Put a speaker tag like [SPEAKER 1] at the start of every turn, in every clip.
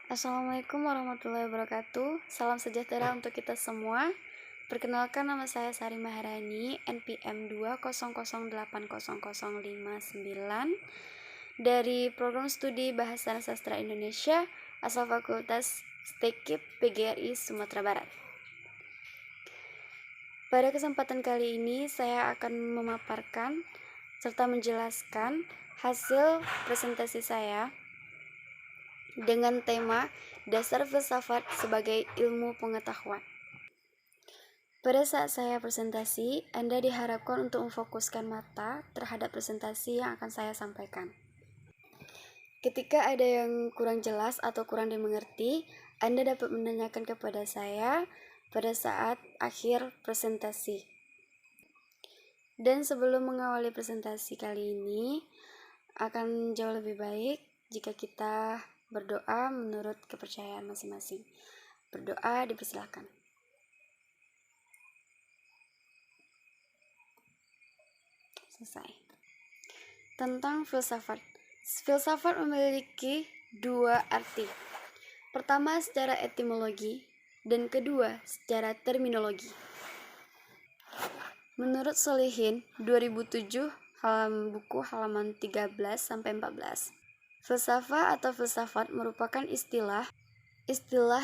[SPEAKER 1] Assalamualaikum warahmatullahi wabarakatuh. Salam sejahtera untuk kita semua. Perkenalkan, nama saya Sari Maharani, NPM 200800059 dari Program Studi Bahasa dan Sastra Indonesia asal Fakultas Stekip PGRI Sumatera Barat. Pada kesempatan kali ini saya akan memaparkan serta menjelaskan hasil presentasi saya dengan tema Dasar Filsafat sebagai Ilmu Pengetahuan. Pada saat saya presentasi, Anda diharapkan untuk memfokuskan mata terhadap presentasi yang akan saya sampaikan. Ketika ada yang kurang jelas atau kurang dimengerti, Anda dapat menanyakan kepada saya pada saat akhir presentasi. Dan sebelum mengawali presentasi kali ini, akan jauh lebih baik jika kita berdoa menurut kepercayaan masing-masing. Berdoa dipersilakan. Selesai. Tentang filsafat. Filsafat memiliki dua arti. Pertama secara etimologi dan kedua secara terminologi. Menurut Solihin 2007 buku halaman 13-14. Filsafat atau filsafat merupakan istilah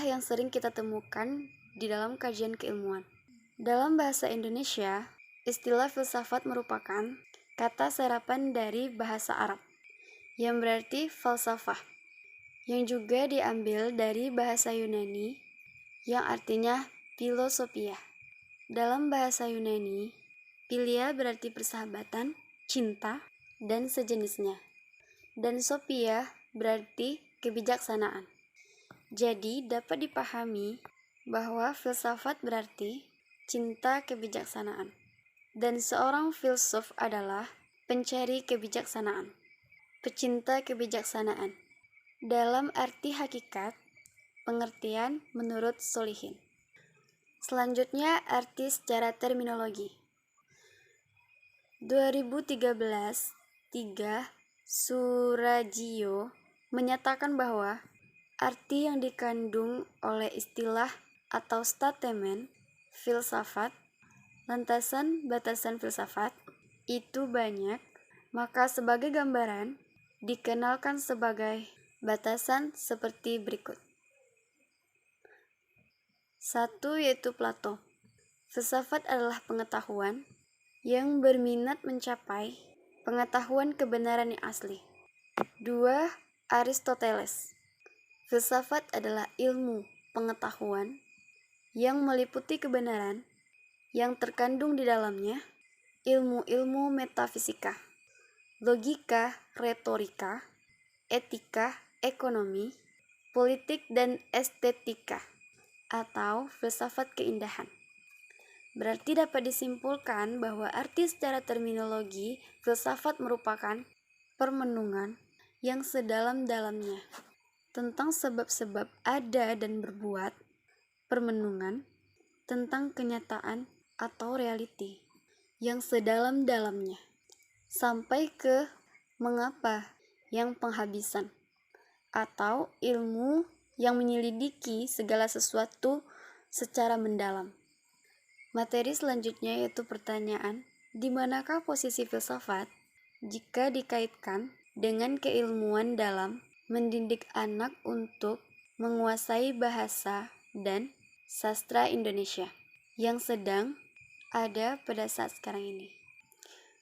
[SPEAKER 1] yang sering kita temukan di dalam kajian keilmuan. Dalam bahasa Indonesia, istilah filsafat merupakan kata serapan dari bahasa Arab yang berarti falsafah, yang juga diambil dari bahasa Yunani yang artinya filosofia. Dalam bahasa Yunani, philia berarti persahabatan, cinta, dan sejenisnya. Dan sophia berarti kebijaksanaan. Jadi dapat dipahami bahwa filsafat berarti cinta kebijaksanaan. Dan seorang filsuf adalah pencari kebijaksanaan, pecinta kebijaksanaan. Dalam arti hakikat, pengertian menurut Solihin. Selanjutnya arti secara terminologi. 2013, 3 Surajio menyatakan bahwa arti yang dikandung oleh istilah atau statement filsafat, lantasan batasan filsafat, itu banyak, maka sebagai gambaran dikenalkan sebagai batasan seperti berikut. 1. Yaitu Plato. Filsafat adalah pengetahuan yang berminat mencapai pengetahuan kebenaran yang asli. 2. Aristoteles. Filsafat adalah ilmu pengetahuan yang meliputi kebenaran yang terkandung di dalamnya, ilmu-ilmu metafisika, logika, retorika, etika, ekonomi, politik, dan estetika, atau filsafat keindahan. Berarti dapat disimpulkan bahwa arti secara terminologi filsafat merupakan permenungan yang sedalam-dalamnya tentang sebab-sebab ada dan berbuat, permenungan tentang kenyataan atau reality yang sedalam-dalamnya, sampai ke mengapa yang penghabisan, atau ilmu yang menyelidiki segala sesuatu secara mendalam. Materi selanjutnya yaitu pertanyaan, di manakah posisi filsafat jika dikaitkan dengan keilmuan dalam mendidik anak untuk menguasai bahasa dan sastra Indonesia yang sedang ada pada saat sekarang ini.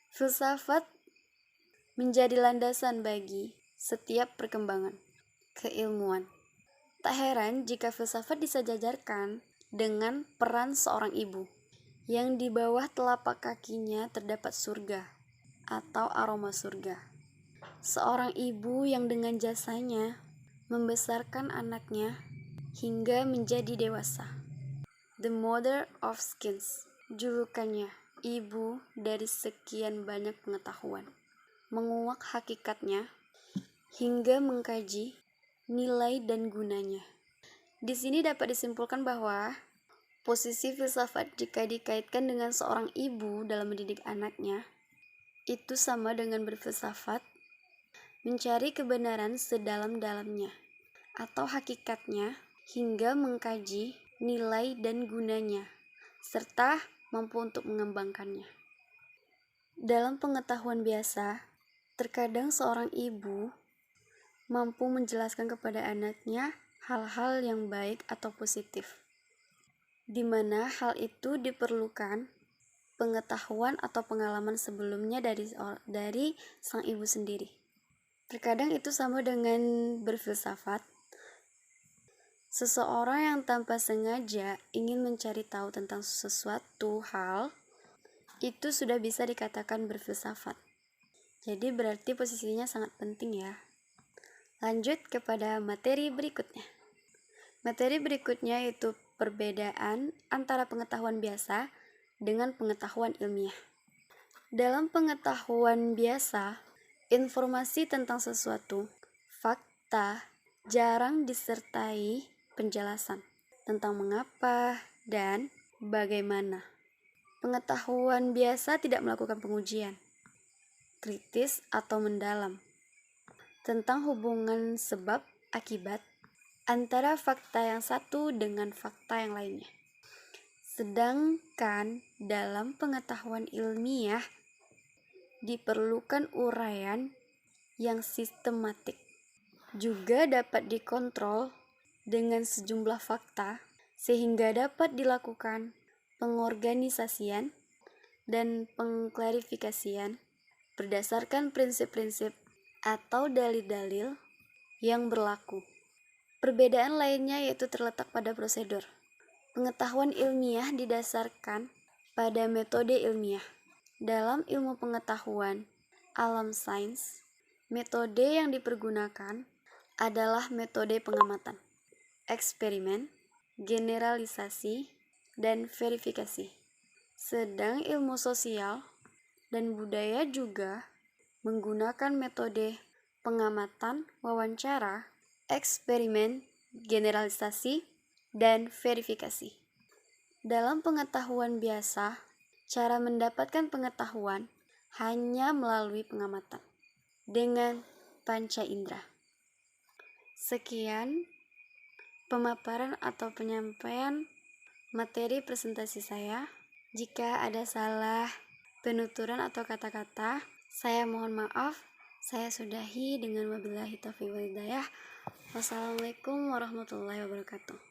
[SPEAKER 1] Filsafat menjadi landasan bagi setiap perkembangan keilmuan. Tak heran jika filsafat disejajarkan dengan peran seorang ibu yang di bawah telapak kakinya terdapat surga atau aroma surga. Seorang ibu yang dengan jasanya membesarkan anaknya hingga menjadi dewasa. The Mother of Skins, julukannya ibu dari sekian banyak pengetahuan. Menguak hakikatnya hingga mengkaji nilai dan gunanya. Di sini dapat disimpulkan bahwa posisi filsafat jika dikaitkan dengan seorang ibu dalam mendidik anaknya, itu sama dengan berfilsafat, mencari kebenaran sedalam-dalamnya, atau hakikatnya hingga mengkaji nilai dan gunanya, serta mampu untuk mengembangkannya. Dalam pengetahuan biasa, terkadang seorang ibu mampu menjelaskan kepada anaknya hal-hal yang baik atau positif, di mana hal itu diperlukan pengetahuan atau pengalaman sebelumnya dari sang ibu sendiri. Terkadang itu sama dengan berfilsafat. Seseorang yang tanpa sengaja ingin mencari tahu tentang sesuatu hal, itu sudah bisa dikatakan berfilsafat. Jadi berarti posisinya sangat penting ya. Lanjut kepada materi berikutnya. Materi berikutnya yaitu perbedaan antara pengetahuan biasa dengan pengetahuan ilmiah. Dalam pengetahuan biasa, informasi tentang sesuatu, fakta, jarang disertai penjelasan tentang mengapa dan bagaimana. Pengetahuan biasa tidak melakukan pengujian kritis atau mendalam tentang hubungan sebab akibat antara fakta yang satu dengan fakta yang lainnya. Sedangkan dalam pengetahuan ilmiah diperlukan uraian yang sistematik. Juga dapat dikontrol dengan sejumlah fakta sehingga dapat dilakukan pengorganisasian dan pengklarifikasian berdasarkan prinsip-prinsip atau dalil-dalil yang berlaku. Perbedaan lainnya yaitu terletak pada prosedur. Pengetahuan ilmiah didasarkan pada metode ilmiah. Dalam ilmu pengetahuan alam sains, metode yang dipergunakan adalah metode pengamatan, eksperimen, generalisasi, dan verifikasi. Sedang ilmu sosial dan budaya juga menggunakan metode pengamatan, wawancara, eksperimen, generalisasi, dan verifikasi. Dalam pengetahuan biasa, cara mendapatkan pengetahuan hanya melalui pengamatan dengan panca indera. Sekian pemaparan atau penyampaian materi presentasi saya. Jika ada salah penuturan atau kata-kata, saya mohon maaf. Saya sudahi dengan wabillahi taufiq wal hidayah. Wassalamualaikum warahmatullahi wabarakatuh.